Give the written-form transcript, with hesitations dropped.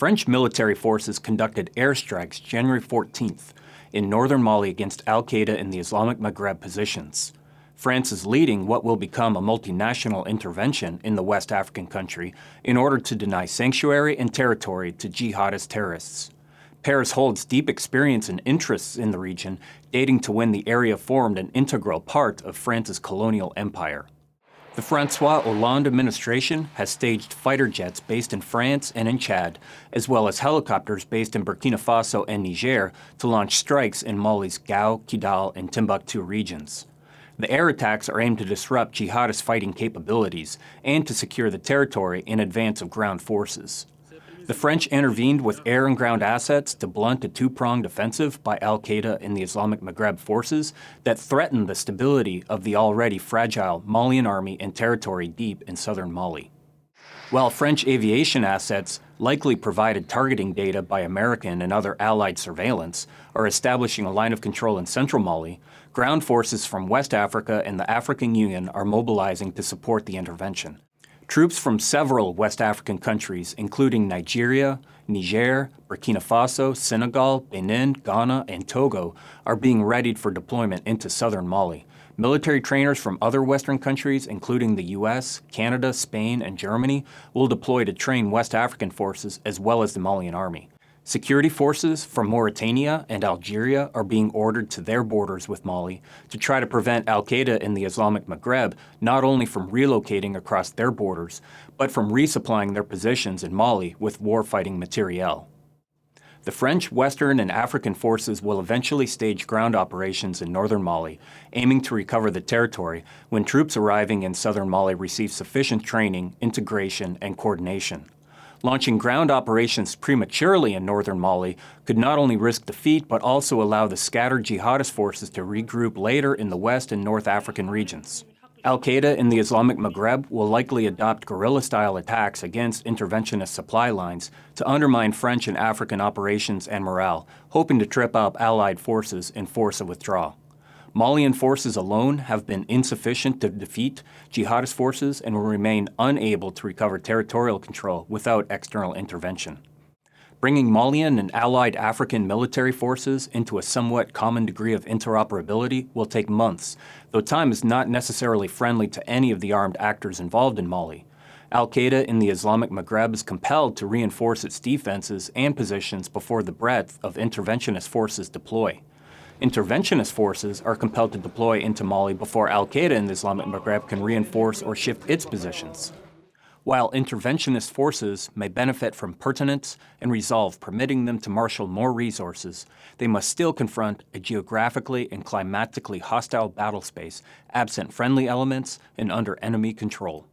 French military forces conducted airstrikes January 14th in northern Mali against al-Qaeda in the Islamic Maghreb positions. France is leading what will become a multinational intervention in the West African country in order to deny sanctuary and territory to jihadist terrorists. Paris holds deep experience and interests in the region, dating to when the area formed an integral part of France's colonial empire. The François Hollande administration has staged fighter jets based in France and in Chad, as well as helicopters based in Burkina Faso and Niger to launch strikes in Mali's Gao, Kidal, and Timbuktu regions. The air attacks are aimed to disrupt jihadist fighting capabilities and to secure the territory in advance of ground forces. The French intervened with air and ground assets to blunt a two-pronged offensive by al-Qaeda and the Islamic Maghreb forces that threatened the stability of the already fragile Malian army and territory deep in southern Mali. While French aviation assets likely provided targeting data by American and other allied surveillance are establishing a line of control in central Mali, ground forces from West Africa and the African Union are mobilizing to support the intervention. Troops from several West African countries, including Nigeria, Niger, Burkina Faso, Senegal, Benin, Ghana, and Togo, are being readied for deployment into southern Mali. Military trainers from other Western countries, including the US, Canada, Spain, and Germany, will deploy to train West African forces as well as the Malian army. Security forces from Mauritania and Algeria are being ordered to their borders with Mali to try to prevent al-Qaeda in the Islamic Maghreb not only from relocating across their borders, but from resupplying their positions in Mali with war-fighting materiel. The French, Western, and African forces will eventually stage ground operations in northern Mali, aiming to recover the territory when troops arriving in southern Mali receive sufficient training, integration, and coordination. Launching ground operations prematurely in northern Mali could not only risk defeat but also allow the scattered jihadist forces to regroup later in the West and North African regions. Al-Qaeda in the Islamic Maghreb will likely adopt guerrilla-style attacks against interventionist supply lines to undermine French and African operations and morale, hoping to trip up Allied forces and force a withdrawal. Malian forces alone have been insufficient to defeat jihadist forces and will remain unable to recover territorial control without external intervention. Bringing Malian and allied African military forces into a somewhat common degree of interoperability will take months, though time is not necessarily friendly to any of the armed actors involved in Mali. Al-Qaeda in the Islamic Maghreb is compelled to reinforce its defenses and positions before the breadth of interventionist forces deploy. Interventionist forces are compelled to deploy into Mali before al-Qaeda in the Islamic Maghreb can reinforce or shift its positions. While interventionist forces may benefit from pertinence and resolve permitting them to marshal more resources, they must still confront a geographically and climatically hostile battle space absent friendly elements and under enemy control.